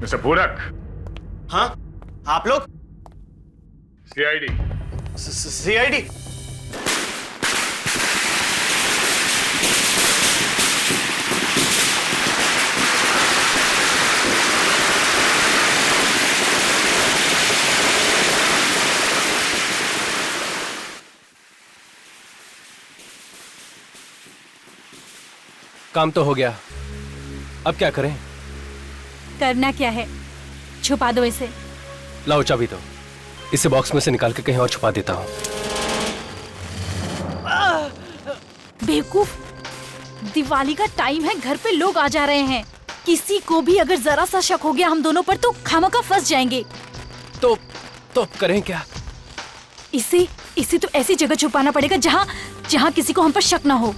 Mister पूरक। हाँ, आप लोग? सीआईडी। सीआईडी? काम तो हो गया, अब क्या करें? करना क्या है? छुपा दो इसे। लाओ चाबी दो, इसे बॉक्स में से निकाल के कहीं और छुपा देता हूँ। बेवकूफ, दिवाली का टाइम है, घर पे लोग आ जा रहे हैं। किसी को भी अगर जरा सा शक हो गया हम दोनों पर तो खामखा फंस जाएंगे। तो करें क्या? इसे तो ऐसी जगह छुपाना पड़ेगा जहाँ किसी को हम पर शक ना हो।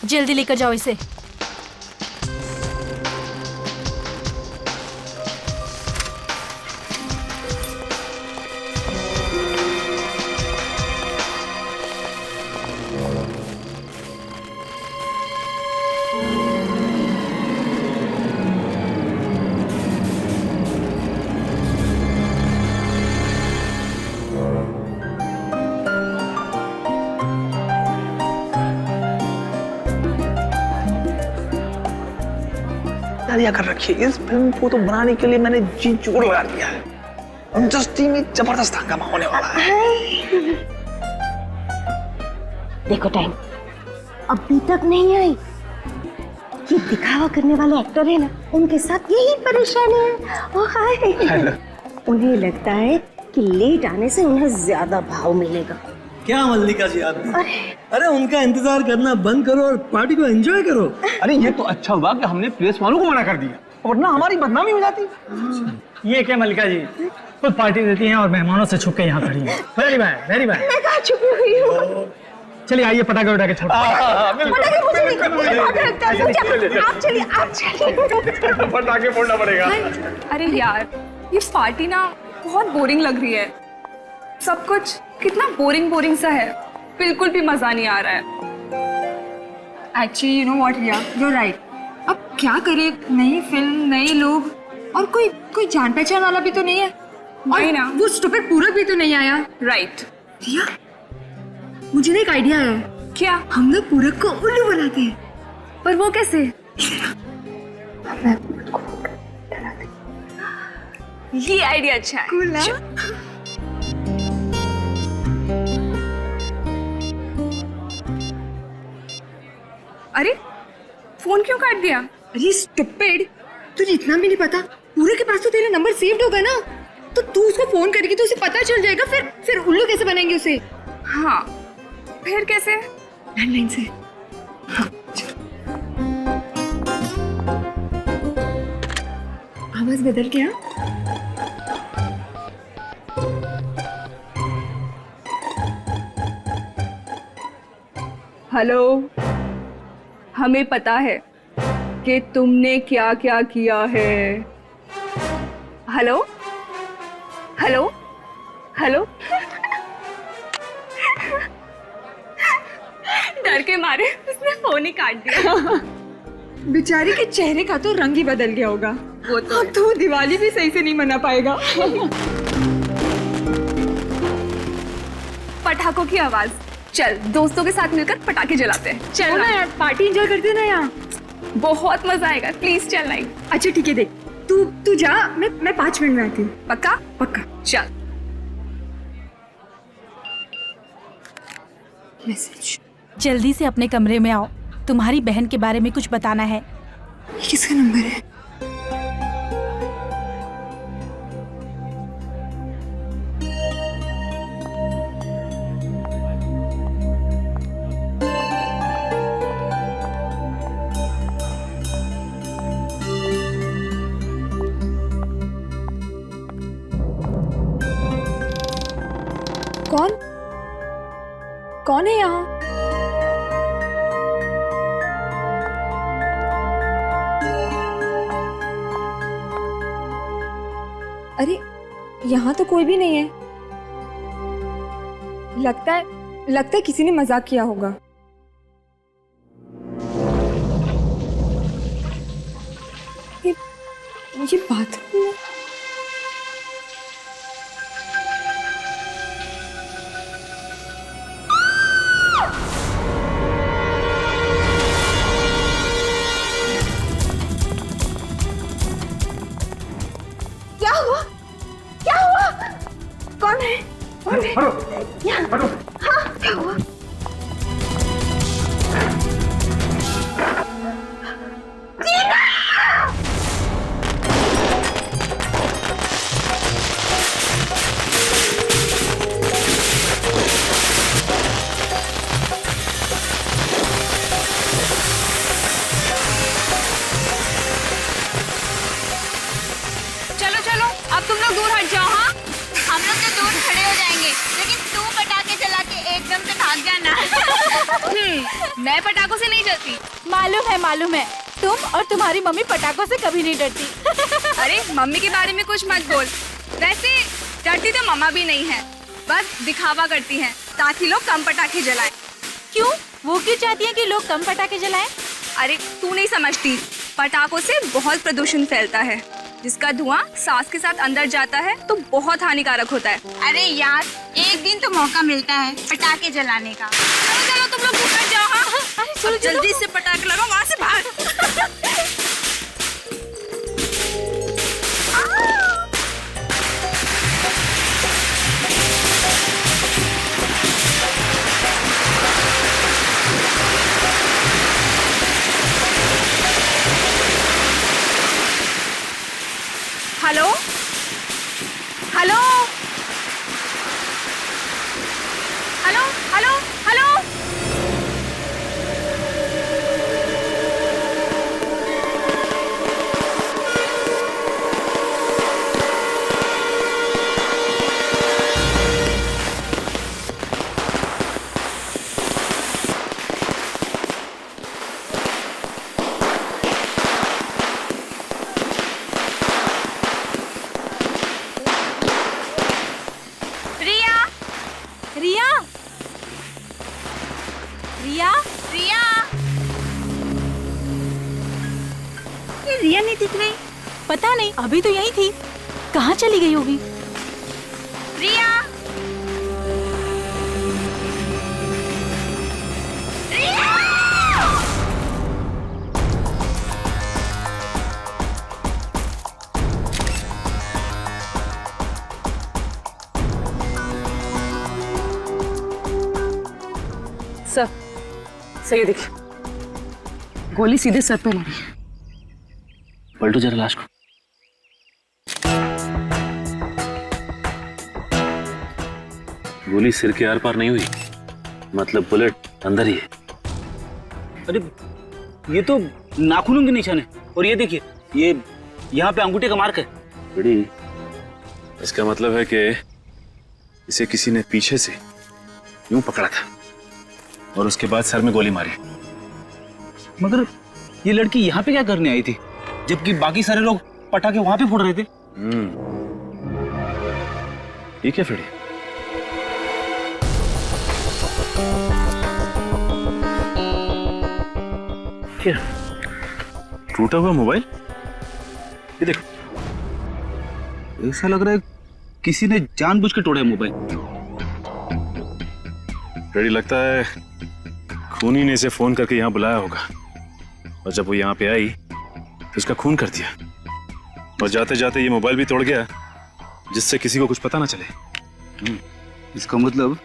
जल्दी लेकर जाओ इसे। तैयारियां कर रखी है। इस फिल्म को तो बनाने के लिए मैंने जी जोड़ लगा दिया है। इंडस्ट्री में जबरदस्त हंगामा होने वाला है। देखो टाइम अभी तक नहीं आई। ये दिखावा करने वाले एक्टर है ना, उनके साथ यही परेशानी है। ओ हाय, उन्हें लगता है कि लेट आने से उन्हें ज्यादा भाव मिलेगा। क्या मल्लिका जी आप भी? अरे उनका इंतजार करना बंद करो और पार्टी को एंजॉय करो। अरे ये तो अच्छा हुआ कि हमने प्रेस वालों को मना कर दिया, वरना हमारी बदनामी हो जाती। ये क्या मल्लिका जी खुद पार्टी देती हैं और मेहमानों से छुप के यहाँ खड़ी हैं। Very bad, very bad. मैं कहाँ छुपी हुई हूँ? चलिए आइए पटाखे उठा के छोड़। पटाखे फोड़ना पड़ेगा। अरे यार, ये पार्टी ना बहुत बोरिंग लग रही है। सब कुछ कितना बोरिंग सा है, बिल्कुल भी मजा नहीं आ रहा है। Actually you know what Riya, you right. अब क्या करे, नई फिल्म, नए लोग और कोई जान पहचान वाला भी तो नहीं है। नहीं ना, वो स्टूपिड पूरक भी तो नहीं आया। राइट रिया, मुझे ना एक आइडिया है। क्या? हम लोग पूरक को उल्लू बनाते हैं। पर वो कैसे? ये आइडिया अच्छा है। कूल ना? अरे फोन क्यों काट दिया? अरे स्टूपिड, तुझे इतना भी नहीं पता, पूरे के पास तो तेरा नंबर सेव्ड होगा ना, तो तू उसको फोन करेगी तो उसे पता चल जाएगा। फिर उल्लू कैसे बनेंगे उसे? हाँ, फिर कैसे? लैंडलाइन से। हाँ, आवाज बदल गया। हेलो, हमें पता है कि तुमने क्या क्या किया है। Hello hello hello. डर के मारे उसने फोन ही काट दिया। बेचारी के चेहरे का तो रंग ही बदल गया होगा। वो तो अब तो दिवाली भी सही से नहीं मना पाएगा। पटाखों की आवाज। चल दोस्तों के साथ मिलकर पटाखे जलाते हैं। चल ना यार, पार्टी एंजॉय करते ना यार, बहुत मजा आएगा। प्लीज चल ना। अच्छा ठीक है, देख तू जा, मैं 5 मिनट में आती हूँ। पक्का? पक्का। चल। मैसेज। जल्दी से अपने कमरे में आओ, तुम्हारी बहन के बारे में कुछ बताना है। किसका नंबर है? कौन है यहाँ? अरे यहाँ तो कोई भी नहीं है। लगता है किसी ने मजाक किया होगा। ये बाथरूम में क्या हुआ? क्या हुआ? कौन है? कौन है? यहाँ। हाँ, क्या हुआ? चलो चलो, अब तुम लोग दूर हट जाओ। हाँ, हम लोग तो दूर खड़े हो जाएंगे, लेकिन तू पटाखे चला के एकदम से भाग जाना। मैं पटाखों से नहीं डरती। मालूम है तुम और तुम्हारी मम्मी पटाखों से कभी नहीं डरती। अरे मम्मी के बारे में कुछ मत बोल। वैसे डरती तो मम्मा भी नहीं है, बस दिखावा करती हैं ताकि लोग कम पटाखे जलाएं। क्यों? वो क्यों चाहती है कि लोग कम पटाखे जलाएं? अरे तू नहीं समझती, पटाखों से बहुत प्रदूषण फैलता है, जिसका धुआं सांस के साथ अंदर जाता है तो बहुत हानिकारक होता है। अरे यार, एक दिन तो मौका मिलता है पटाखे जलाने का। चलो चलो तुम लोग दूर हट जाओ। हाँ, अरे सुनो, जल्दी से पटाखे लगाओ, वहाँ से भाग। Hello hello hello hello hello. Riya, ये रिया नहीं दिख रही। पता नहीं, अभी तो यही थी, कहाँ चली गई होगी? रिया, सर ये देखिए, गोली सीधे सर पे लगी। पलटो जरा लाश को। गोली सिर के आर पार नहीं हुई, मतलब बुलेट अंदर ही है। अरे ये तो नाखूनों के निशान है, और ये देखिए, ये यहाँ पे अंगूठे का मार्क है। बड़ी, इसका मतलब है कि इसे किसी ने पीछे से यूं पकड़ा था और उसके बाद सर में गोली मारी। मगर ये लड़की यहाँ पे क्या करने आई थी, जबकि बाकी सारे लोग पटाखे वहां पे फोड़ रहे थे? ठीक है फिर, क्या टूटा हुआ मोबाइल? ये देखो, ऐसा लग रहा है किसी ने जानबूझ के तोड़ा है मोबाइल। रेडी, लगता है खूनी ने इसे फोन करके यहाँ बुलाया होगा, और जब वो यहाँ पे आई तो उसका खून कर दिया, और जाते जाते ये मोबाइल भी तोड़ गया जिससे किसी को कुछ पता ना चले। इसका मतलब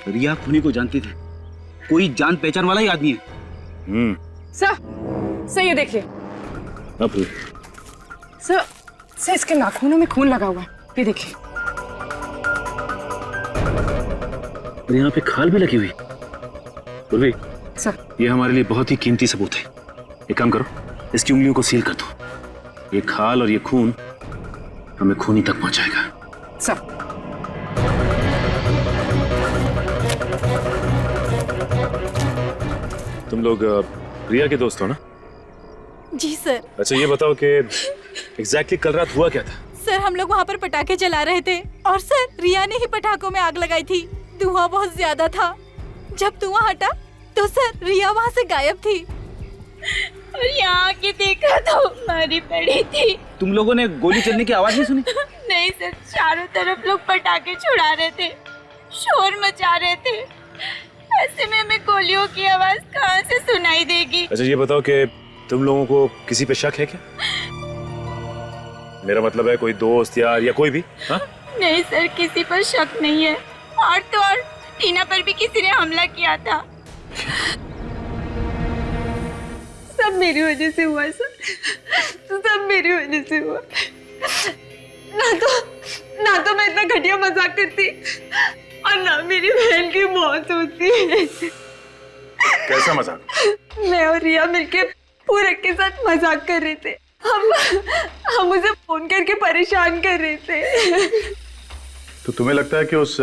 रिया खूनी को जानती थी, कोई जान पहचान वाला ही आदमी है। सर ये देखिए, अब सर इसके नाखूनों में खून लगा हुआ है, ये देखिए। और यहाँ पे खाल भी लगी हुई। पूर्वी, सर ये हमारे लिए बहुत ही कीमती सबूत है। एक काम करो, इसकी उंगलियों को सील कर दो। ये खाल और ये खून हमें खूनी तक पहुंचाएगा। सर तुम लोग रिया के दोस्त हो ना? जी सर। अच्छा ये बताओ कि एग्जैक्टली कल रात हुआ क्या था? सर हम लोग वहाँ पर पटाखे जला रहे थे, और सर रिया ने ही पटाखों में आग लगाई थी। धुआं बहुत ज्यादा था, जब धुआं हटा तो सर रिया वहाँ से गायब थी। और यहाँ आके देखा तो मारी पड़ी थी। तुम लोगों ने गोली चलने की आवाज नहीं सुनी? नहीं सर, चारों तरफ लोग पटाखे छुड़ा रहे थे, शोर मचा रहे थे। ऐसे में हमें गोलियों की आवाज कहाँ से सुनाई देगी? अच्छा ये बताओ कि तुम लोगों को किसी पे शक है क्या? मेरा मतलब है कोई दोस्त यार या कोई भी? हाँ? नहीं सर, किसी पर शक नहीं है। और तो और टीना पर भी किसी ने हमला किया था। सब मेरी वजह से हुआ सर, सब मेरी वजह से हुआ। ना तो मैं इतना घटिया मजाक करती और ना मेरी बहन की मौत होती। कैसा मजाक? मैं और रिया मिलके पूरक के साथ मजाक कर रहे थे। हम उसे फोन करके परेशान कर रहे थे। तो तुम्हें लगता है कि उस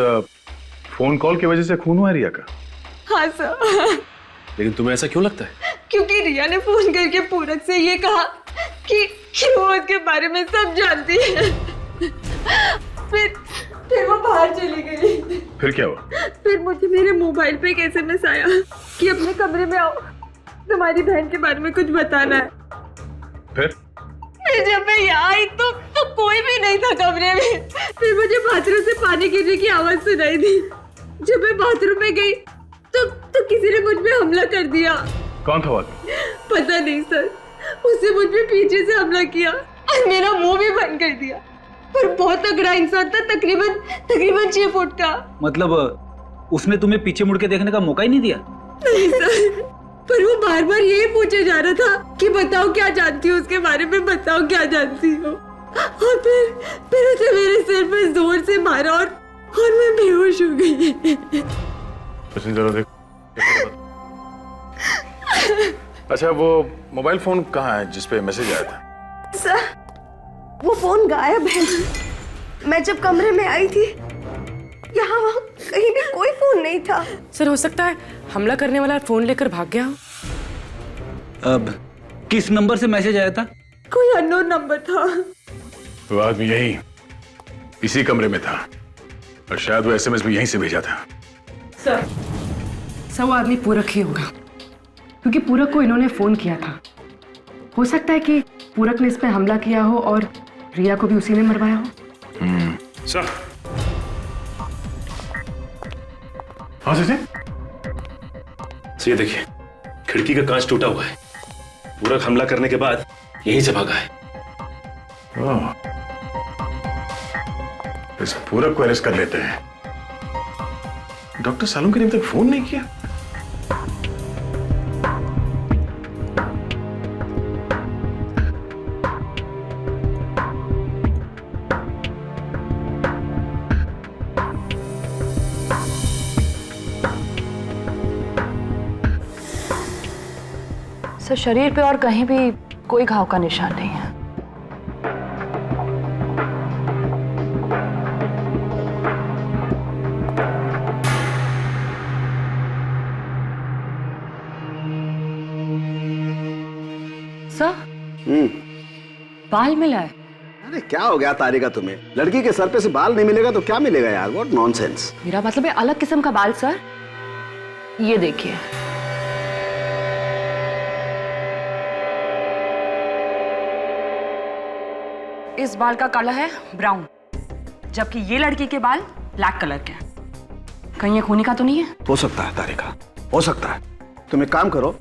फोन कॉल की वजह से खून हुआ रिया का? हाँ सर। लेकिन तुम्हें ऐसा क्यों लगता है? क्योंकि रिया ने फोन करके पूरक से ये कहा कि वो उसके बारे में सब जानती है। फिर वो बाहर चली गई। फिर क्या हुआ? फिर मुझे मेरे मोबाइल पे एक SMS आया कि अपने कमरे में आओ, तुम्हारी बहन के बारे में कुछ बताना है। फिर जब मैं यहाँ आई तो कोई भी नहीं था कमरे में। फिर मुझे बाथरूम से पानी गिरने की आवाज सुनाई दी। जब मैं बाथरूम में गई तो किसी ने मुझ पे हमला कर दिया। कौन था वो आदमी? पता नहीं सर, उसने मुझ पे पीछे से हमला किया और मेरा मुंह भी बंद कर दिया। पर बहुत तगड़ा इंसान था, तकरीबन 6 फुट का। मतलब उसने तुम्हें पीछे मुड़ के देखने का मौका ही नहीं दिया? नहीं सर, पर वो बार बार यही पूछे जा रहा था कि बताओ क्या जानती हो उसके बारे में, बताओ क्या जानती हो। और फिर उसे मेरे सिर पर जोर से मारा और मैं बेहोश हो गई। जरा देख। अच्छा वो मोबाइल फोन कहाँ है जिसपे मैसेज आया था? सर, वो फोन गायब है। मैं जब कमरे में आई थी यहाँ वहाँ कहीं भी कोई फोन नहीं था। सर हो सकता है हमला करने वाला फोन लेकर भाग गया हो। अब किस नंबर से मैसेज आया था? कोई अननोन नंबर था। वो आदमी यही इसी कमरे में था और शायद वो SMS भी यहीं से भेजा था। सर वो आदमी पूरक ही होगा, क्योंकि पूरक को इन्होंने फोन किया था। हो सकता है कि पूरक ने इस पे हमला किया हो और रिया को भी उसी ने मरवाया हो। सर हाँ सर, ये देखिए खिड़की का कांच टूटा हुआ है। पूरक हमला करने के बाद यहीं से भागा है। इस पूरक को अरेस्ट कर लेते हैं। डॉक्टर सालुंके ने अभी तक फोन नहीं किया। सर शरीर पे और कहीं भी कोई घाव का निशान नहीं है। सर बाल मिला है। अरे क्या हो गया तारिका तुम्हें? लड़की के सर पे से बाल नहीं मिलेगा तो क्या मिलेगा यार? What nonsense. मेरा मतलब है अलग किस्म का बाल सर। ये देखिए इस बाल का कलर है ब्राउन, जबकि ये लड़की के बाल ब्लैक कलर के हैं। कहीं ये खूनी का तो नहीं है? हो सकता है तारिका, हो सकता है। तुम एक काम करो,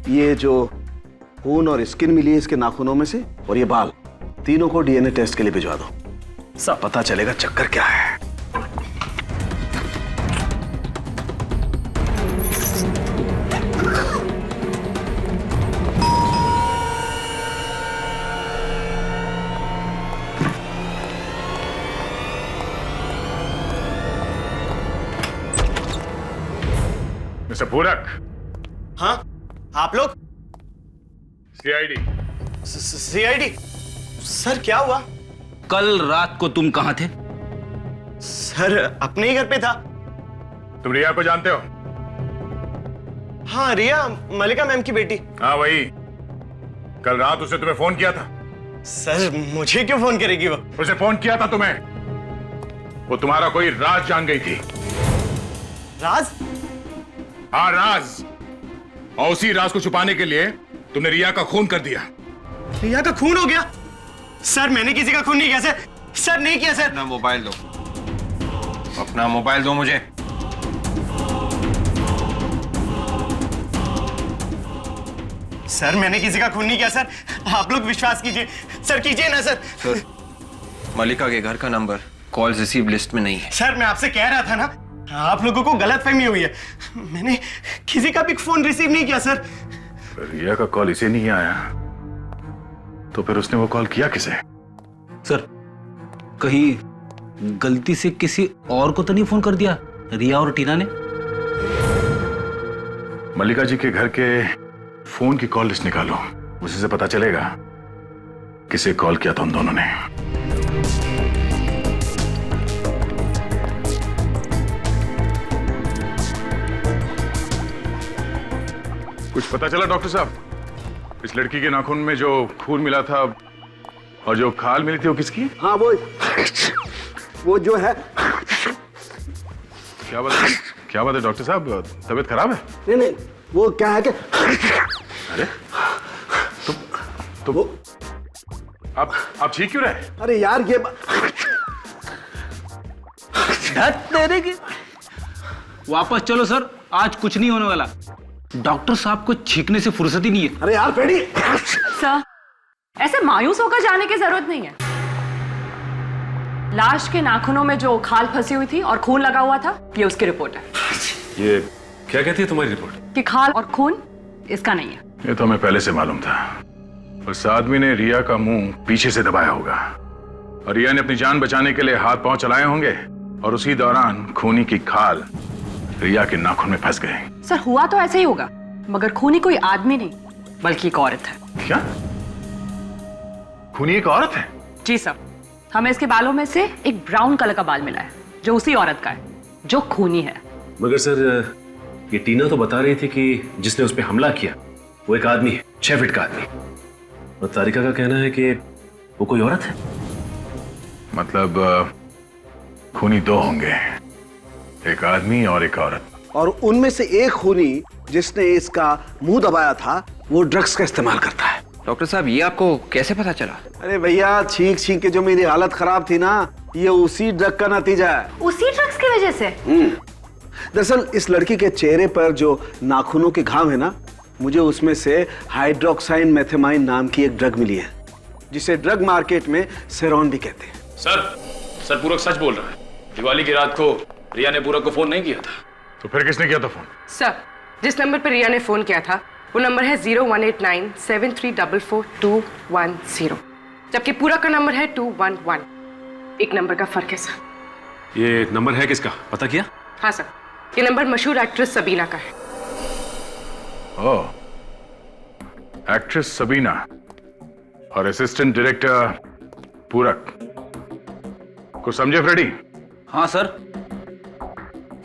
ये जो खून और स्किन मिली है इसके नाखूनों में से और ये बाल, तीनों को DNA टेस्ट के लिए भिजवा दो। सब पता चलेगा चक्कर क्या है। मिस्टर पूरक। हाँ आप लोग? CID। CID? सर क्या हुआ? कल रात को तुम कहाँ थे? सर अपने ही घर पे था। तुम रिया को जानते हो? हाँ रिया, मलिका मैम की बेटी। हाँ वही। कल रात उसने तुम्हें फोन किया था। सर मुझे क्यों फोन करेगी वो? उसे फोन किया था तुम्हें। वो तुम्हारा कोई राज जान गई थी। राज? हाँ राज। और उसी राज को छुपाने के लिए तुमने रिया का खून कर दिया। रिया का खून हो गया? सर मैंने किसी का खून नहीं किया सर। सर नहीं किया सर। अपना मोबाइल दो, अपना मोबाइल दो मुझे। सर मैंने किसी का खून नहीं किया सर। आप लोग विश्वास कीजिए सर, कीजिए ना सर। सर मलिका के घर का नंबर कॉल रिसीव लिस्ट में नहीं है। सर मैं आपसे कह रहा था ना, आप लोगों को गलतफहमी हुई है। मैंने किसी का भी फोन रिसीव नहीं किया सर। रिया का कॉल इसे नहीं आया तो फिर उसने वो कॉल किया किसे? सर कहीं गलती से किसी और को तो नहीं फोन कर दिया रिया और टीना ने? मल्लिका जी के घर के फोन की कॉल लिस्ट निकालो, उसी से पता चलेगा किसे कॉल किया था उन दोनों ने। कुछ पता चला डॉक्टर साहब? इस लड़की के नाखून में जो खून मिला था और जो खाल मिली थी वो किसकी? हाँ वो जो है। क्या बात है डॉक्टर साहब, तबीयत खराब है? नहीं वो क्या है कि अरे तो आप ठीक क्यों रहे? अरे यार ये तेरे की वापस चलो सर, आज कुछ नहीं होने वाला। डॉक्टर साहब को छींकने से फुर्सत ही नहीं है। अरे यार पेड़ी। सर ऐसे मायूस होकर जाने की जरूरत नहीं है। लाश के नाखूनों में जो खाल फंसी हुई थी और खून लगा हुआ था, ये उसकी रिपोर्ट है। ये क्या कहती है तुम्हारी रिपोर्ट? कि खाल और खून इसका नहीं है। ये तो हमें पहले से मालूम था। उस आदमी ने रिया का मुंह पीछे से दबाया होगा और रिया ने अपनी जान बचाने के लिए हाथ पांव चलाए होंगे और उसी दौरान खूनी की खाल रिया के नाखून में फंस गए। सर हुआ तो ऐसे ही होगा, मगर खूनी कोई आदमी नहीं बल्कि एक औरत है। क्या? खूनी एक औरत है? जी सर, हमें इसके बालों में से एक ब्राउन कलर का बाल मिला है जो उसी औरत का है जो खूनी है। मगर सर ये टीना तो बता रही थी कि जिसने उस पर हमला किया वो एक आदमी है, 6 फीट का आदमी, और तारिका का कहना है कि वो कोई औरत है। मतलब खूनी 2 होंगे, एक आदमी और एक औरत। और उनमें से एक खूनी जिसने इसका मुंह दबाया था वो ड्रग्स का इस्तेमाल करता है। डॉक्टर साहब ये आपको कैसे पता चला? अरे भैया छींक छींक के जो मेरी हालत खराब थी ना, ये उसी ड्रग का नतीजा है। उसी ड्रग्स की वजह से? दरअसल इस लड़की के चेहरे पर जो नाखूनों के घाव है ना, मुझे उसमें से हाइड्रोक्साइन मेथेमाइन नाम की एक ड्रग मिली है जिसे ड्रग मार्केट में सेरॉन भी कहते हैं। सर पूरक सच बोल रहा है। दिवाली की रात को रिया ने पूरक को फोन नहीं किया था। तो फिर किसने किया था फोन? सर जिस नंबर पर रिया ने फोन किया था वो नंबर है 018973442210, जबकि पूरा का नंबर है 211। एक नंबर का फर्क है सर। ये नंबर है किसका, पता किया? हाँ सर, ये नंबर मशहूर एक्ट्रेस सबीना का है। ओह, एक्ट्रेस सबीना और असिस्टेंट डायरेक्टर पूरक को समझे फ्रेडी? हाँ सर,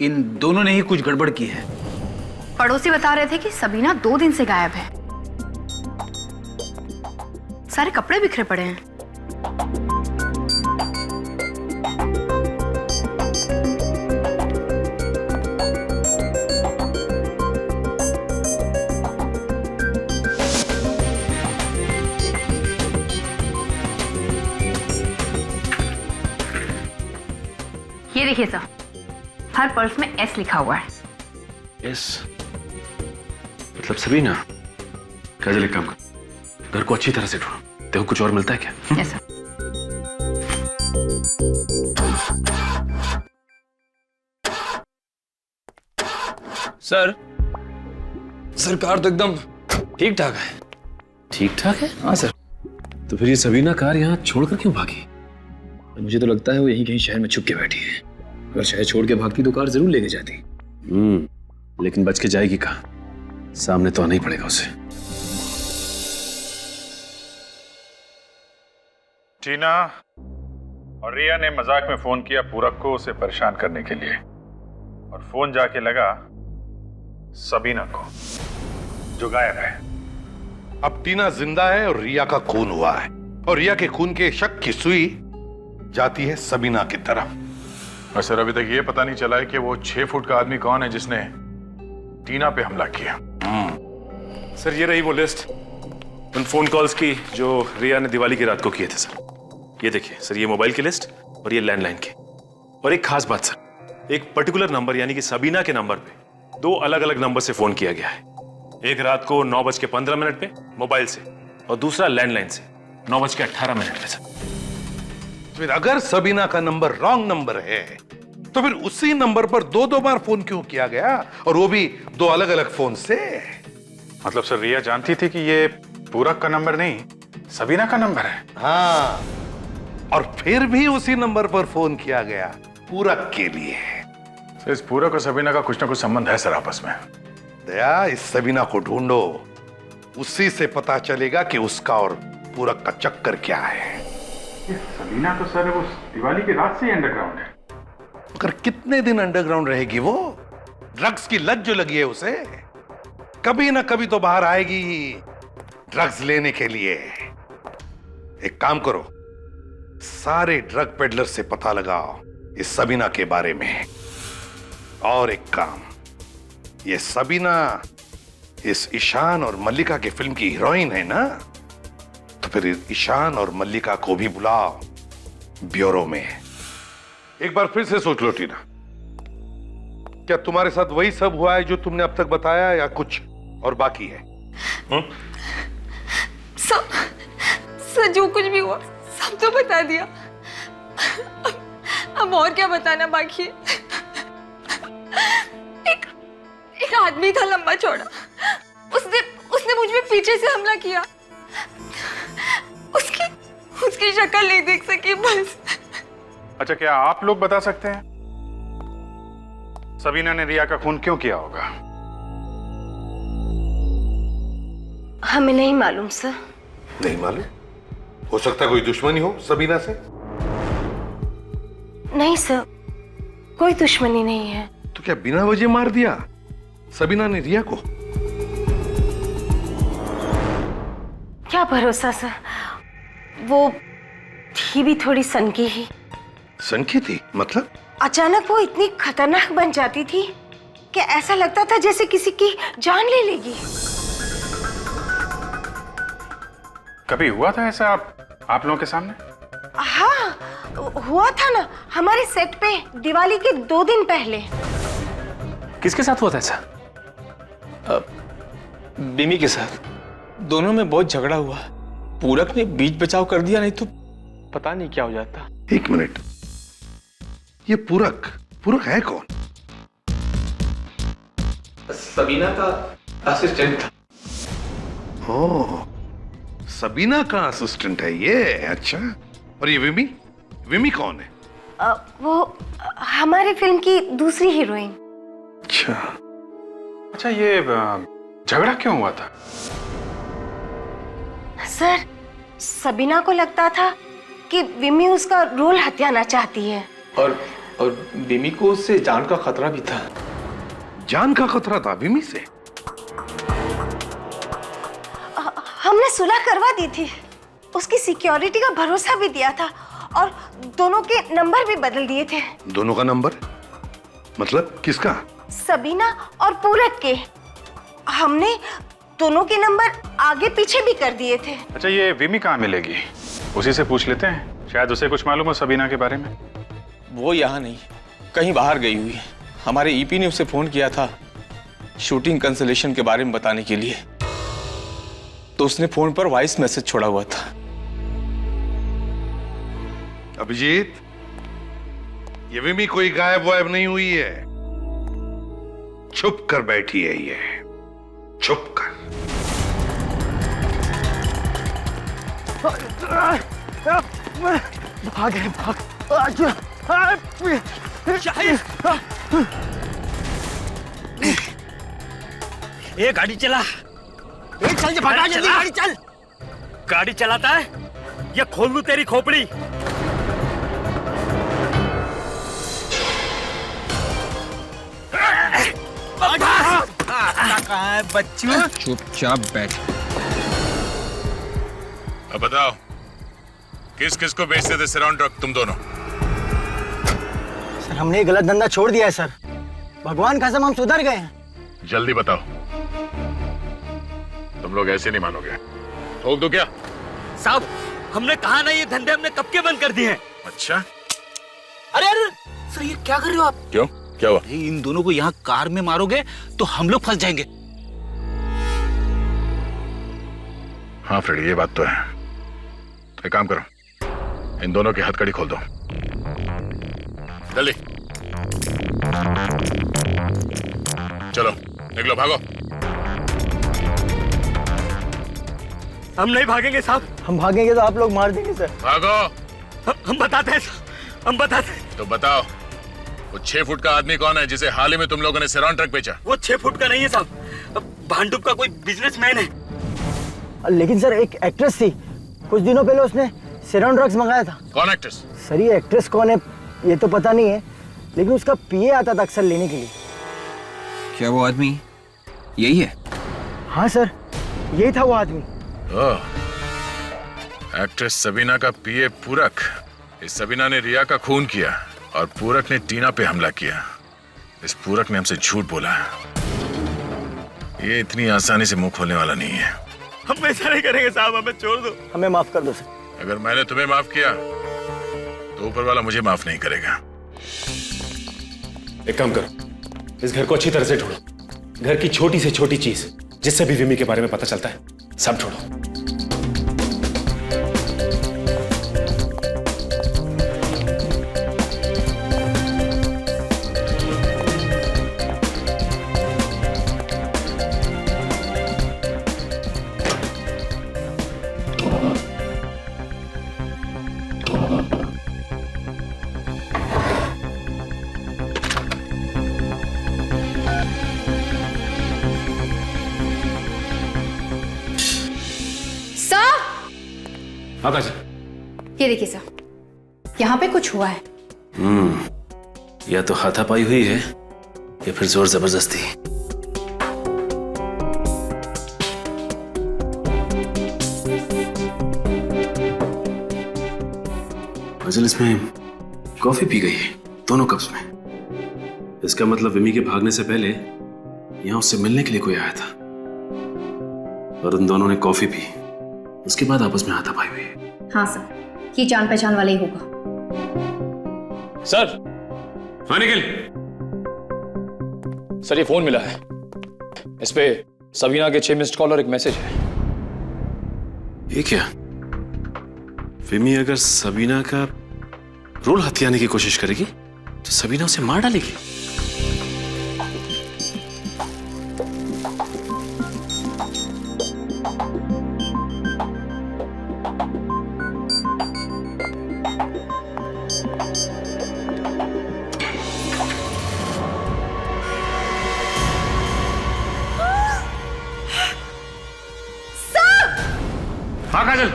इन दोनों ने ही कुछ गड़बड़ की है। पड़ोसी बता रहे थे कि सबीना 2 दिन से गायब है। सारे कपड़े बिखरे पड़े हैं। ये देखिए सर, हर पर्स में एस लिखा हुआ है। एस मतलब सबीना। काजल एक काम कर, घर को अच्छी तरह से ढूंढो, देखो कुछ और मिलता है क्या। Yes sir. सरकार तो एकदम ठीक ठाक है। ठीक ठाक है? हाँ सर। तो फिर ये सबीना कार यहाँ छोड़कर क्यों भागी? मुझे तो लगता है वो यहीं कहीं शहर में छुप के बैठी है। अगर शहर छोड़ के भागती तो कार जरूर लेके जाती। लेकिन बच के जाएगी कहाँ? सामने तो आना ही पड़ेगा उसे। टीना और रिया ने मजाक में फोन किया पूरक को उसे परेशान करने के लिए, और फोन जाके लगा सबीना को जो गायब है। अब टीना जिंदा है और रिया का खून हुआ है, और रिया के खून के शक की सुई जाती है सबीना की तरफ। और सर अभी तक ये पता नहीं चला है कि वो 6 फुट का आदमी कौन है जिसने टीना पे हमला किया। सर ये रही वो लिस्ट उन फोन कॉल्स की जो रिया ने दिवाली की रात को किए थे सर। ये देखिए सर, ये मोबाइल की लिस्ट और ये लैंडलाइन की। और एक खास बात सर, एक पर्टिकुलर नंबर यानी कि सबीना के नंबर पे 2 अलग अलग नंबर से फोन किया गया है। एक रात को 9:15 पे मोबाइल से और दूसरा लैंडलाइन से 9:18 पे सर। फिर अगर सबीना का नंबर रॉन्ग नंबर है तो फिर उसी नंबर पर 2-2 बार फोन क्यों किया गया, और वो भी 2 अलग अलग फोन से? मतलब सर रिया जानती थी कि ये पूरक का नंबर नहीं सबीना का नंबर है। हाँ, और फिर भी उसी नंबर पर फोन किया गया पूरक के लिए। तो इस पूरक और सबीना का कुछ ना कुछ संबंध है सर आपस में। दया, इस सबीना को ढूंढो, उसी से पता चलेगा कि उसका और पूरक का चक्कर क्या है। सबीना तो सर वो दिवाली की रात से ही अंडरग्राउंड है। मगर कितने दिन अंडरग्राउंड रहेगी वो? ड्रग्स की लत जो लगी है उसे, कभी ना कभी तो बाहर आएगी ड्रग्स लेने के लिए। एक काम करो, सारे ड्रग पेडलर से पता लगाओ इस सबीना के बारे में। और एक काम, ये सबीना इस ईशान और मल्लिका की फिल्म की हीरोइन है ना, तो फिर ईशान और मल्लिका को भी बुलाओ ब्यूरो में। एक बार फिर से सोच लो टीना, क्या तुम्हारे साथ वही सब हुआ है जो तुमने अब तक बताया, या कुछ और बाकी है? सर जो कुछ भी हुआ सब तो बता दिया, अब और क्या बताना बाकी है। एक आदमी था लंबा चौड़ा, उसने मुझ पे पीछे से हमला किया। उसकी शक्ल नहीं देख सकी बस। अच्छा, क्या आप लोग बता सकते हैं सबीना ने रिया का खून क्यों किया होगा? हमें नहीं मालूम सर। नहीं मालूम? हो सकता है कोई दुश्मनी हो सबीना से? नहीं सर, कोई दुश्मनी नहीं है। तो क्या बिना वजह मार दिया सबीना ने रिया को? क्या भरोसा सर, वो थी भी थोड़ी सनकी ही। सनकी थी मतलब? अचानक वो इतनी खतरनाक बन जाती थी कि ऐसा लगता था जैसे किसी की जान ले लेगी। कभी हुआ था ऐसा आप लोगों के सामने? हाँ, हुआ था ना, हमारे सेट पे दिवाली के 2 दिन पहले। किसके साथ हुआ था ऐसा? बिमी के साथ। दोनों में बहुत झगड़ा हुआ। पूरक ने बीच बचाव कर दिया, नहीं तो पता नहीं क्या हो जाता। एक मिनट, ये पूरक है कौन? सबीना का असिस्टेंट था। ओह, सबीना का असिस्टेंट है ये? अच्छा, और ये विमी कौन है? वो हमारे फिल्म की दूसरी हीरोइन। अच्छा, ये झगड़ा क्यों हुआ था? सर, सबीना को लगता था कि विमी उसका रोल हथियाना चाहती है। और विमी को उससे जान का खतरा भी था। जान का खतरा था विमी से? हमने सुलह करवा दी थी, उसकी सिक्योरिटी का भरोसा भी दिया था और दोनों के नंबर भी बदल दिए थे। दोनों का नंबर मतलब किसका? सबीना और पूरक के। हमने दोनों के नंबर आगे पीछे भी कर दिए थे। अच्छा, ये विमी कहाँ मिलेगी? उसी से पूछ लेते हैं, शायद उसे कुछ मालूम हो सबीना के बारे में। वो यहाँ नहीं, कहीं बाहर गई हुई है। हमारे ईपी ने उसे फोन किया था शूटिंग कैंसलेशन के बारे में बताने के लिए, तो उसने फोन पर वॉइस मैसेज छोड़ा हुआ था। अभिजीत, ये विमी कोई गायब वायब नहीं हुई है, छुप कर बैठी है ये, छुप कर। ये गाड़ी चला, चल भगा जल्दी, गाड़ी चल। गाड़ी चलाता है या खोल लूं तेरी खोपड़ी? कहाँ है बच्चू? चुपचाप बैठ। अब बताओ, किस किस को बेचते थे सिराउंड ट्रक तुम दोनों? सर, हमने गलत धंधा छोड़ दिया है सर, भगवान कसम हम सुधर गए हैं। जल्दी बताओ, तुम लोग ऐसे नहीं मानोगे। ठोक दो क्या? साहब हमने कहा ना, ये धंधे हमने कब के बंद कर दिए हैं। अच्छा, अरे अरे सर, ये क्या कर रहे हो आप? क्यों, क्या हुआ? इन दोनों को यहाँ कार में मारोगे तो हम लोग फंस जाएंगे। हाँ फ्रेडी, ये बात तो है। एक काम करो, इन दोनों की हथकड़ी खोल दो जल्दी। चलो निकलो, भागो। हम नहीं भागेंगे साहब। हम भागेंगे तो आप लोग मार देंगे सर। भागो। हम बताते हैं साहब, हम बताते हैं। तो बताओ, वो 6 फुट का आदमी कौन है जिसे हाल ही में तुम लोगों ने सेरॉन ट्रक बेचा? वो 6 फुट का नहीं है साहब, भांडुप का कोई बिजनेसमैन है। लेकिन सर एक एक्ट्रेस थी, कुछ दिनों पहले उसने सेरॉन ड्रग्स मंगाया था। कौन एक्ट्रेस? सर ये एक्ट्रेस कौन है ये तो पता नहीं है, लेकिन उसका पीए आता था अक्सर लेने के लिए। क्या वो आदमी यही है? हाँ सर, यही था वो आदमी। एक्ट्रेस सबीना का पीए पूरक। इस सबीना ने रिया का खून किया और पूरक ने टीना पे हमला किया। इस पूरक ने हमसे झूठ बोला है। ये इतनी आसानी से मुंह खोलने वाला नहीं है। हम ऐसा नहीं करेंगे साहब, हमें छोड़ दो। हमें माफ कर दो सर। अगर मैंने तुम्हें माफ किया तो ऊपर वाला मुझे माफ नहीं करेगा। एक काम करो, इस घर को अच्छी तरह से ढूंढो। घर की छोटी से छोटी चीज जिससे भी विमी के बारे में पता चलता है, सब ढूंढो। ये देखिए सर, यहाँ पे कुछ हुआ है। या तो हाथापाई हुई है या फिर जोर जबरदस्ती। फजल, इसमें कॉफी पी गई है दोनों कप्स में। इसका मतलब विमी के भागने से पहले यहां उससे मिलने के लिए कोई आया था और उन दोनों ने कॉफी पी, उसके बाद आपस में हाथापाई हुई। हाँ सर, ये जान पहचान वाला ही होगा। सर। हाँ निखिल। सर ये फोन मिला है, इस पे सबीना के 6 मिस्ड कॉल और एक मैसेज है। ये क्या? विमी अगर सबीना का रोल हथियाने की कोशिश करेगी तो सबीना उसे मार डालेगी। हाँ काजल,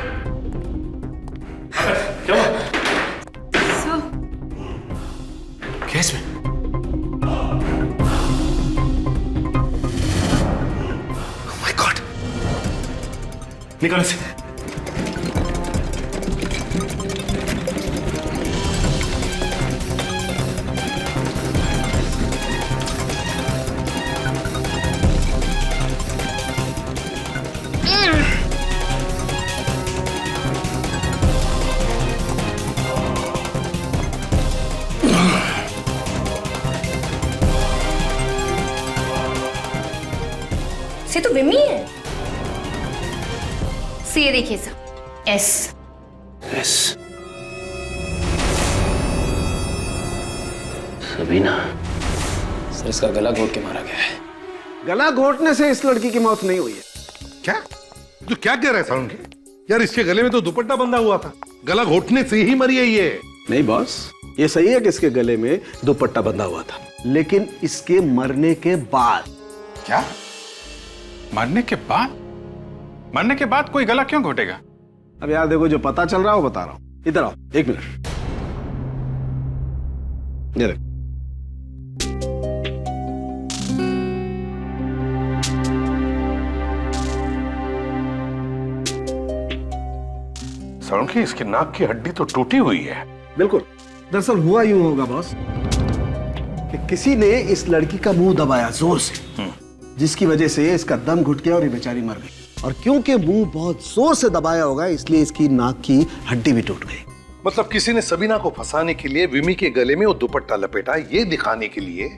क्या हुआ? क्या इसमें? Oh my God! निकाल इसे। से तो विमी है। सी ये देखिए sir, S. S. Sabina. Sir इसका गला घोट के मारा गया है। गला घोटने से इस लड़की की मौत नहीं हुई है। क्या तू क्या कह रहा है सारुण? यार इसके गले में तो दुपट्टा बंधा हुआ था, गला घोटने से ही मरी है ये। नहीं बॉस, ये सही है कि इसके गले में दुपट्टा बंधा हुआ था, लेकिन इसके मरने के बाद। क्या? मरने के बाद? मरने के बाद कोई गला क्यों घोटेगा? अब यार देखो, जो पता चल रहा है वो बता रहा हूं। इधर आओ, 1 मिनट। ये देखो, सारुण की इसकी नाक की हड्डी तो टूटी हुई है। बिल्कुल। दरअसल हुआ यूं होगा बॉस कि किसी ने इस लड़की का मुंह दबाया जोर से, जिसकी वजह से इसका दम घुट गया और ये बेचारी मर गई। और क्योंकि मुंह बहुत जोर से दबाया होगा इसलिए इसकी नाक की हड्डी भी टूट गई। मतलब किसी ने सबीना को फंसाने के लिए विमी के गले में वो दुपट्टा लपेटा, ये दिखाने के लिए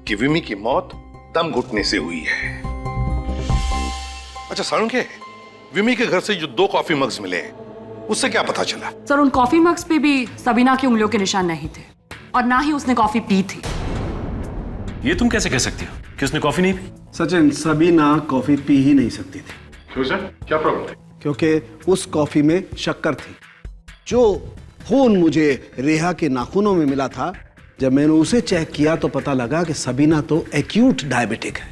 कि विमी की मौत दम घुटने से हुई है। अच्छा साळुंखे, विमी के घर से जो 2 कॉफी मग्स मिले उससे क्या पता चला? सर, उन कॉफी मग्स पे भी सबीना की उंगलियों के निशान नहीं थे और ना ही उसने कॉफी पी थी। ये तुम कैसे कह सकती हो कि उसने कॉफी नहीं पी? सचिन, सबीना कॉफी पी ही नहीं सकती थी। क्यों सर, क्या प्रॉब्लम थी? क्योंकि उस कॉफी में शक्कर थी। जो खून मुझे रेहा के नाखूनों में मिला था, जब मैंने उसे चेक किया तो पता लगा कि सबीना तो एक्यूट डायबिटिक है।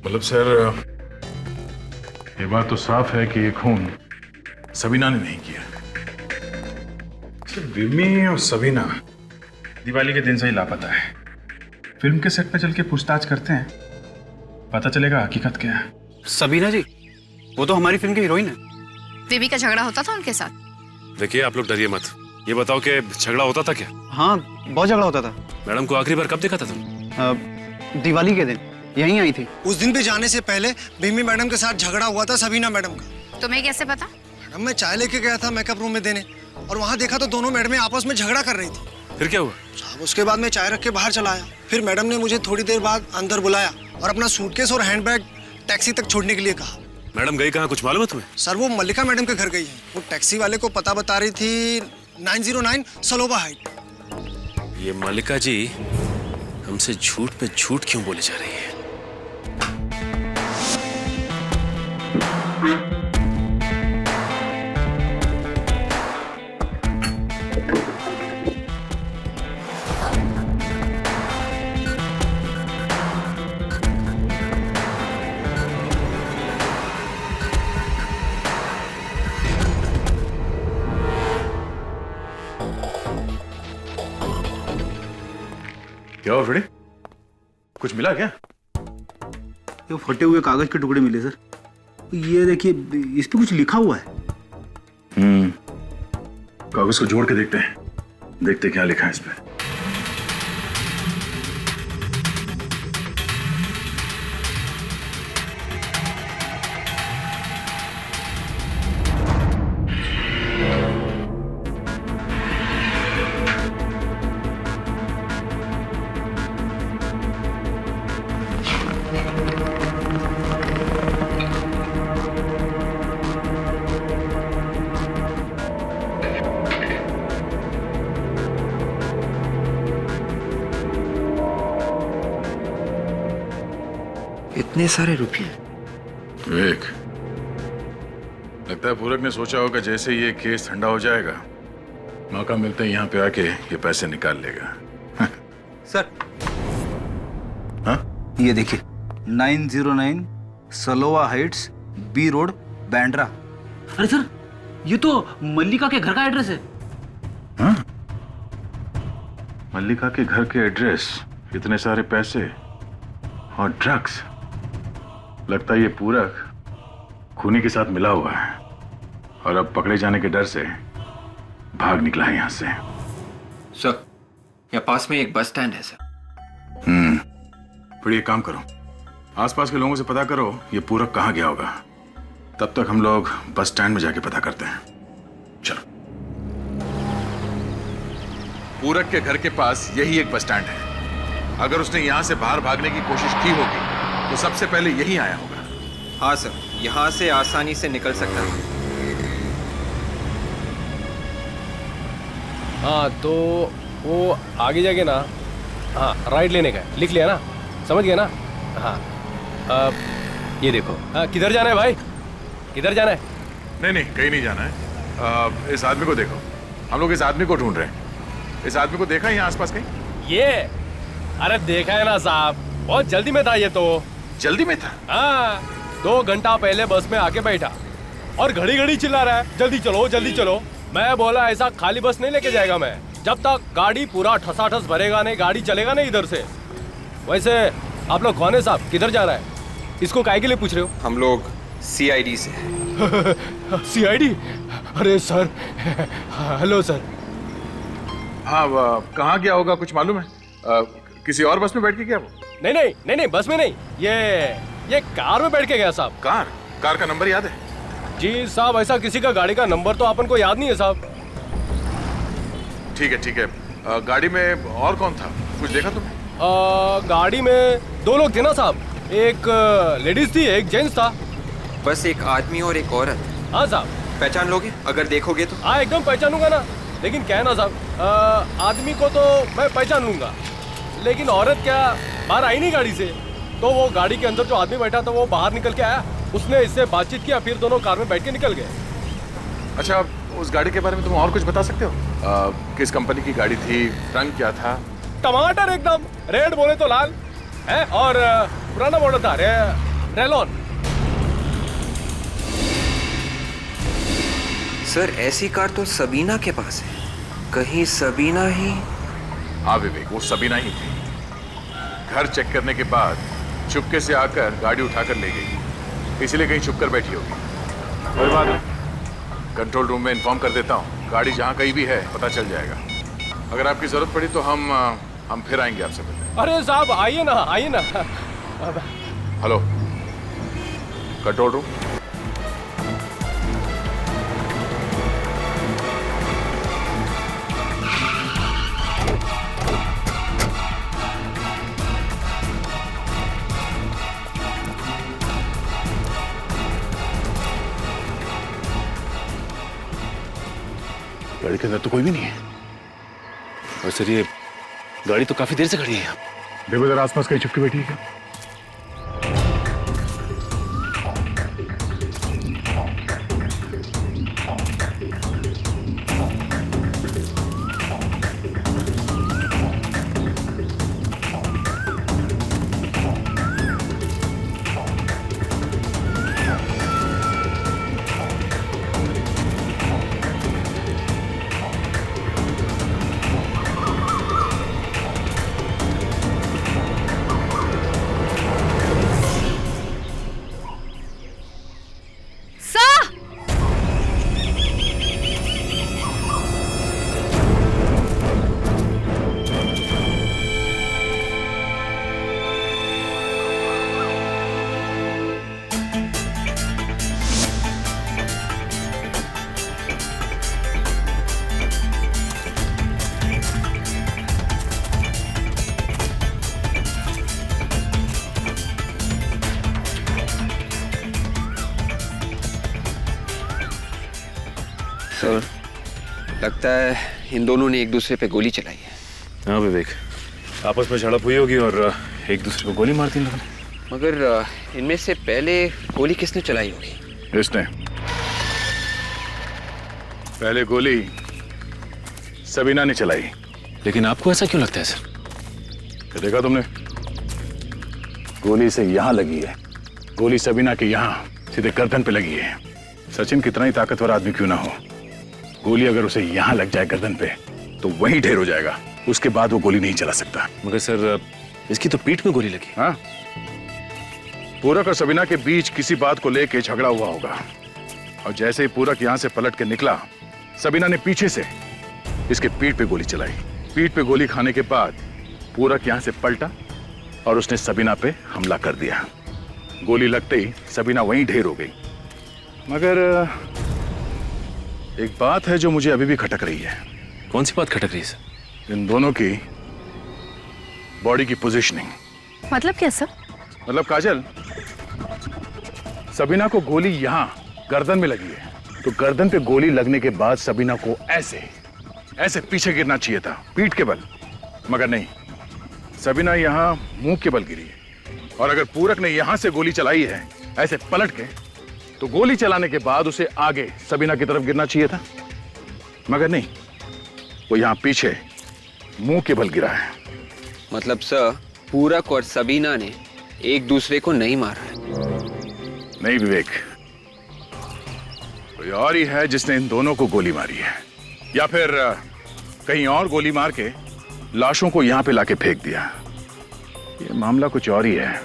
मतलब सर, ये बात तो साफ है कि ये खून सबीना ने नहीं किया। विमी और सबीना दिवाली के दिन से ही लापता है। फिल्म के सेट पे चल के पूछताछ करते हैं, पता चलेगा हकीकत क्या है। सबीना जी, वो तो हमारी फिल्म की हीरोइन है। विमी का झगड़ा होता था उनके साथ। देखिए, आप लोग डरिए मत। ये बताओ कि झगड़ा होता था क्या? हाँ, बहुत झगड़ा होता था। मैडम को आखिरी बार कब देखा था तुम? दिवाली के दिन यहीं आई थी। उस दिन भी जाने से पहले विमी मैडम के साथ झगड़ा हुआ था सबीना मैडम का। तुम्हें कैसे पता? मैडम, मैं चाय लेके गया था मेकअप रूम में देने और वहाँ देखा तो दोनों मैडमें आपस में झगड़ा कर रही थी। फिर क्या हुआ? साहब, उसके बाद मैं चाय रख के बाहर चला आया। फिर मैडम ने मुझे थोड़ी देर बाद अंदर बुलाया और अपना सूटकेस और हैंडबैग टैक्सी तक छोड़ने के लिए कहा। मैडम गई कहाँ, कुछ मालूम है तुम्हें? सर, वो मल्लिका मैडम के घर गई है। वो टैक्सी वाले को पता बता रही थी 909 सलोबा हाइट। ये मल्लिका जी हमसे झूठ पे झूठ क्यों बोले जा रही है? क्या हुआ फ्रेडी? कुछ मिला क्या? ये फटे हुए कागज के टुकड़े मिले सर। ये देखिए, इस पे कुछ लिखा हुआ है। कागज को जोड़ के देखते हैं, देखते क्या लिखा है इस पे। इतने सारे रुपये? विवेक, लगता है पूरक ने सोचा होगा जैसे ये केस ठंडा हो जाएगा, मौका मिलते ही यहाँ पे आके ये पैसे निकाल लेगा। सर, हाँ? ये देखिए, 909 सलोवा हाइट्स, बी रोड, बैंड्रा। अरे सर, ये तो मल्लिका के घर का एड्रेस है। हाँ? मल्लिका के घर के एड्रेस, इतने सारे पैसे और ड्रग्स। लगता है ये पूरक खूनी के साथ मिला हुआ है और अब पकड़े जाने के डर से भाग निकला है यहाँ से। सर, यहाँ पास में एक बस स्टैंड है सर। फिर ये काम करो, आसपास के लोगों से पता करो ये पूरक कहाँ गया होगा। तब तक हम लोग बस स्टैंड में जाके पता करते हैं। चलो। पूरक के घर के पास यही एक बस स्टैंड है। अगर उसने यहां से बाहर भागने की कोशिश की होगी तो सबसे पहले यही आया होगा। हाँ सर, यहाँ से आसानी से निकल सकता है। हाँ, तो वो आगे जाके ना, हाँ राइट लेने का है। लिख लिया ना, समझ गया ना? हाँ, ये देखो। हाँ, किधर जाना है भाई? किधर जाना है? नहीं नहीं, कहीं नहीं जाना है। इस आदमी को देखो, हम लोग इस आदमी को ढूंढ रहे हैं। इस आदमी को देखा है यहाँ आसपास कहीं? ये, अरे देखा है ना साहब, बहुत जल्दी में था ये तो। जल्दी में था? हाँ, 2 घंटा पहले बस में आके बैठा और घड़ी घड़ी चिल्ला रहा है, जल्दी चलो जल्दी चलो। मैं बोला ऐसा खाली बस नहीं लेके जाएगा मैं, जब तक गाड़ी पूरा ठसाठस भरेगा नहीं, गाड़ी चलेगा नहीं इधर से। वैसे आप लोग कौन है साहब, किधर जा रहा है? इसको काहे के लिए पूछ रहे हो? हम लोग CID से। CID? अरे सर, हेलो सर। हाँ, कहाँ गया होगा कुछ मालूम है? किसी और बस में बैठ के गया वो? नहीं नहीं नहीं नहीं, बस में नहीं, ये ये कार में बैठ के गया साहब। कार का नंबर याद है? जी साहब, ऐसा किसी का गाड़ी का नंबर तो अपन को याद नहीं है साहब। ठीक है। गाड़ी में और कौन था, कुछ देखा तुमने? गाड़ी में 2 लोग थे ना साहब, एक लेडीज थी, एक जेंट्स था। बस एक आदमी और एक औरत। हाँ साहब। पहचान लोगे अगर देखोगे तो? हाँ एकदम पहचानूंगा ना, लेकिन क्या है ना साहब, आदमी को तो मैं पहचान लूंगा, लेकिन औरत क्या बाहर आई नहीं गाड़ी से। तो वो गाड़ी के अंदर जो आदमी बैठा था वो बाहर निकल के आया, उसने इससे बातचीत किया, फिर दोनों कार में बैठ के निकल गए। अच्छा, उस गाड़ी के बारे में तुम और कुछ बता सकते हो? किस कंपनी की गाड़ी थी, रंग क्या था? टमाटर एकदम, रेड बोले तो लाल है, और पुराना मॉडल था, रेलॉन। सर ऐसी कार तो सबीना के पास है, कहीं सबीना ही? हाँ विवेक, वो सबीना ही थी। घर चेक करने के बाद चुपके से आकर गाड़ी उठाकर ले गई, इसलिए कहीं छुपकर बैठी होगी। कोई बात नहीं, कंट्रोल रूम में इन्फॉर्म कर देता हूँ, गाड़ी जहाँ कहीं भी है पता चल जाएगा। अगर आपकी जरूरत पड़ी तो हम फिर आएंगे आपसे मिलने। अरे साहब आइए ना। Hello, control room. गाड़ी के अंदर तो कोई भी नहीं है। और सर ये गाड़ी तो काफी देर से खड़ी है यहाँ। देखो जरा आसपास कहीं छुपके बैठी है क्या? सर लगता है इन दोनों ने एक दूसरे पे गोली चलाई है। हाँ विवेक, आपस में झड़प हुई होगी और एक दूसरे को गोली मार दी लोगों ने। मगर इनमें से पहले गोली किसने चलाई होगी? इसने। पहले गोली सबीना ने चलाई। लेकिन आपको ऐसा क्यों लगता है सर? देखा तुमने, गोली से यहां लगी है, गोली सबीना के यहां सीधे गर्दन पे लगी है। सचिन कितना ही ताकतवर आदमी क्यों ना हो, गोली अगर उसे यहां लग जाए गर्दन पे तो वहीं ढेर हो जाएगा, उसके बाद वो गोली नहीं चला सकता। मगर सर इसकी तो पीठ में गोली लगी। हाँ, पूरक और सबीना के बीच किसी बात को लेके झगड़ा हुआ होगा, और जैसे ही पूरक यहां से पलट के निकला, सबीना ने पीछे से इसके पीठ पे गोली चलाई। पीठ पे गोली खाने के बाद पूरक यहां से पलटा और उसने सबीना पे हमला कर दिया। गोली लगते ही सबीना वहीं ढेर हो गई। मगर एक बात है जो मुझे अभी भी खटक रही है। कौन सी बात खटक रही है सर? इन दोनों की बॉडी की पोजीशनिंग। मतलब क्या सर? मतलब काजल, सबीना को गोली यहां गर्दन में लगी है, तो गर्दन पे गोली लगने के बाद सबीना को ऐसे पीछे गिरना चाहिए था, पीठ के बल। मगर नहीं, सबीना यहां मुंह के बल गिरी है। और अगर पूरक ने यहां से गोली चलाई है ऐसे पलट के, तो गोली चलाने के बाद उसे आगे सबीना की तरफ गिरना चाहिए था। मगर नहीं, वो यहां पीछे मुंह के बल गिरा है। मतलब सर पूरक और सबीना ने एक दूसरे को नहीं मारा है? नहीं विवेक, कोई और ही है जिसने इन दोनों को गोली मारी है, या फिर कहीं और गोली मार के लाशों को यहां पे लाके फेंक दिया। ये मामला कुछ और ही है,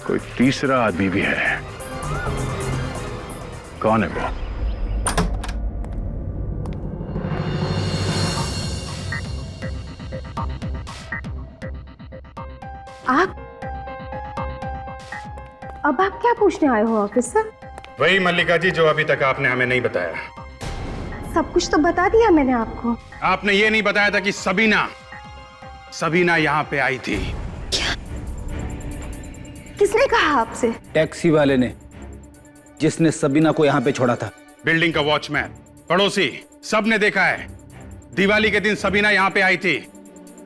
कोई तीसरा आदमी भी है। कौन है वो? आप अब आप क्या पूछने आए हो ऑफिसर? वही मल्लिका जी जो अभी तक आपने हमें नहीं बताया। सब कुछ तो बता दिया मैंने आपको। आपने ये नहीं बताया था कि सबीना यहाँ पे आई थी। किसने कहा आपसे? टैक्सी वाले ने, जिसने सबीना को यहाँ पे छोड़ा था। बिल्डिंग का वॉचमैन, पड़ोसी, सब ने देखा है। दिवाली के दिन सबीना यहाँ पे आई थी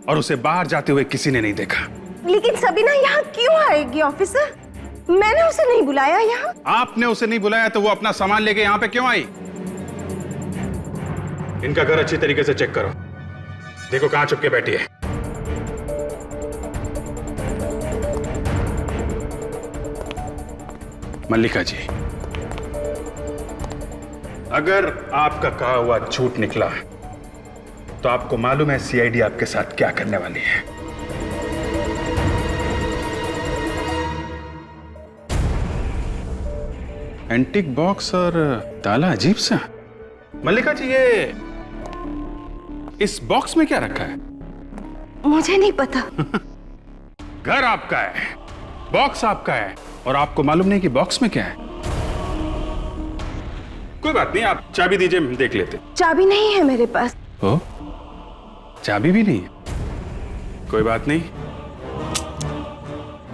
और उसे बाहर जाते हुए किसी ने नहीं देखा। लेकिन सबीना यहाँ क्यों आएगी ऑफिसर? मैंने उसे नहीं बुलाया यहाँ। आपने उसे नहीं बुलाया तो वो अपना सामान लेके यहाँ पे क्यों आई? इनका घर अच्छी तरीके से चेक करो, देखो कहां छुप के बैठी है। मल्लिका जी, अगर आपका कहा हुआ झूठ निकला तो आपको मालूम है सीआईडी आपके साथ क्या करने वाली है। एंटीक बॉक्स और ताला अजीब सा। मल्लिका जी, ये इस बॉक्स में क्या रखा है? मुझे नहीं पता। घर आपका है, बॉक्स आपका है और आपको मालूम नहीं कि बॉक्स में क्या है। कोई बात नहीं, आप चाबी दीजिए, हम देख लेते। चाबी नहीं है मेरे पास। ओ, चाबी भी नहीं है? कोई बात नहीं,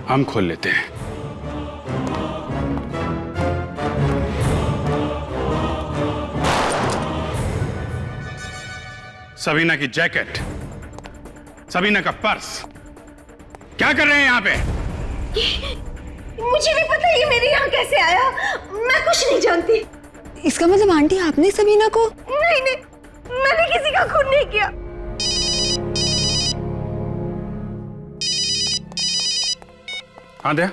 हम खोल लेते हैं। सबीना की जैकेट, सबीना का पर्स, क्या कर रहे हैं यहाँ पे? मुझे नहीं पता ये मेरे यहाँ कैसे आया। मैं कुछ नहीं जानती। इसका मतलब आंटी आपने सबीना को? नहीं, मैंने किसी का खून नहीं किया। हाँ दया,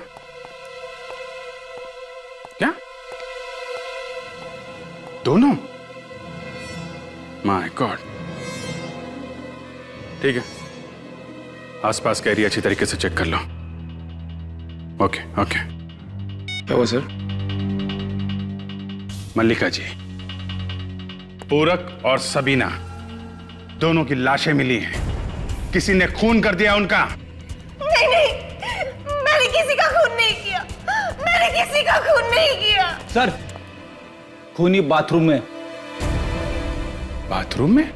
क्या दोनों? My God. ठीक है, आसपास का एरिया अच्छी तरीके से चेक कर लो। ओके। क्या हुआ सर? मल्लिका जी, पूरक और सबीना दोनों की लाशें मिली हैं। किसी ने खून कर दिया उनका। नहीं, मैंने किसी का खून नहीं किया। मैंने किसी का खून नहीं किया। सर, खूनी बाथरूम में। बाथरूम में?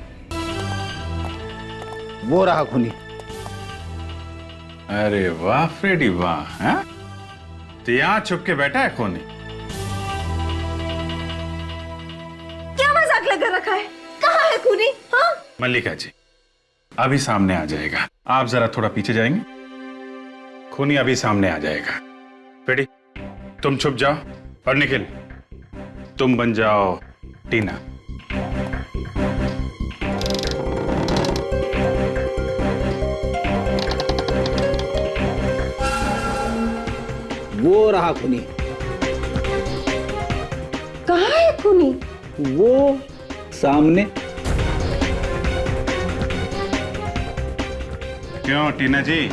वो रहा खूनी। अरे वाह फ्रेडी वाह, हैं? तो यहां छुप के बैठा है खूनी। क्या मजाक लगा रखा है? कहाँ है खूनी? हाँ? मल्लिका जी, अभी सामने आ जाएगा। आप जरा थोड़ा पीछे जाएंगे, खूनी अभी सामने आ जाएगा। फ्रेडी, तुम छुप जाओ और निखिल, तुम बन जाओ टीना। वो रहा खूनी। कहाँ है खूनी? वो सामने। क्यों टीना जी,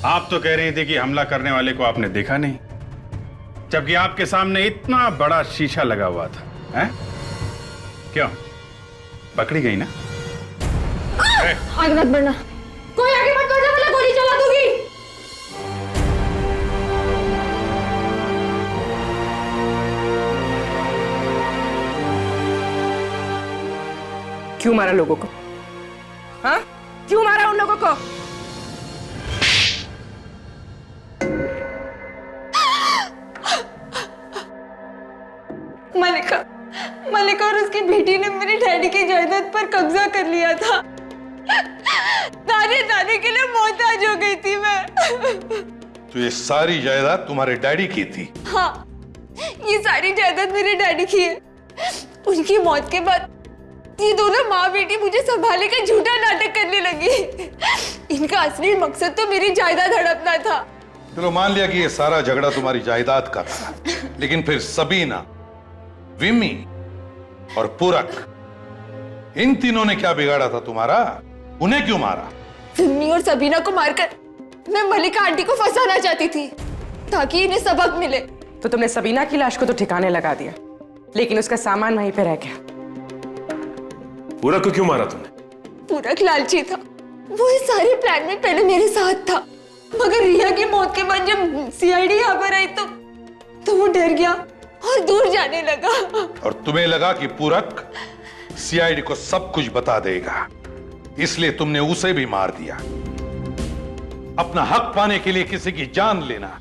आप तो कह रही थी कि हमला करने वाले को आपने देखा नहीं, जबकि आपके सामने इतना बड़ा शीशा लगा हुआ था, हैं? क्यों पकड़ी गई ना? आगे मत बढ़ना, कोई आगे मत बढ़ना वरना गोली चला दूंगी। क्यों मारा लोगों को? हाँ, क्यों मारा उन लोगों को? मलिका और उसकी बेटी ने मेरे डैडी की जायदाद पर कब्जा कर लिया था। दादी के लिए मोहताज हो गई थी मैं। तो ये सारी जायदाद तुम्हारे डैडी की थी? हाँ, ये सारी जायदाद मेरे डैडी की है। उनकी मौत के बाद ये दोनों माँ बेटी मुझे संभालने का झूठा नाटक करने लगी। इनका असली मकसद तो मेरी जायदाद हड़पना था। चलो मान लिया कि ये सारा झगड़ा तुम्हारी जायदाद का था, लेकिन फिर सबीना, विमी और पूरक, इन तीनों ने क्या बिगाड़ा था तुम्हारा? उन्हें क्यों मारा? विमी और सबीना को मारकर मैं मलिका आंटी को फंसाना चाहती थी ताकि इन्हें सबक मिले। तो तुमने सबीना की लाश को तो ठिकाने लगा दिया, लेकिन उसका सामान वहीं पे रह गया। पूरक को क्यों मारा तुमने? पूरक लालची था। वो इस सारे प्लान में पहले मेरे साथ था मगर रिया की मौत के बाद जब सीआईडी यहाँ पर आई तो वो डर गया और दूर जाने लगा। और तुम्हें लगा कि पूरक सीआईडी को सब कुछ बता देगा, इसलिए तुमने उसे भी मार दिया। अपना हक पाने के लिए किसी की जान लेना,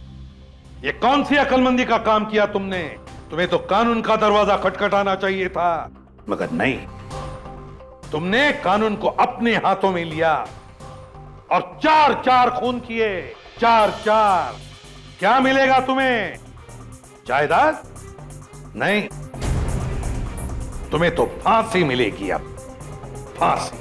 ये कौन सी अक्लमंदी का काम किया तुमने? तुम्हें तो कानून का दरवाजा खटखटाना चाहिए था, मगर नहीं, तुमने कानून को अपने हाथों में लिया और 4-4 खून किए। 4-4। क्या मिलेगा तुम्हें? जायदाद? नहीं, तुम्हें तो फांसी मिलेगी। अब फांसी।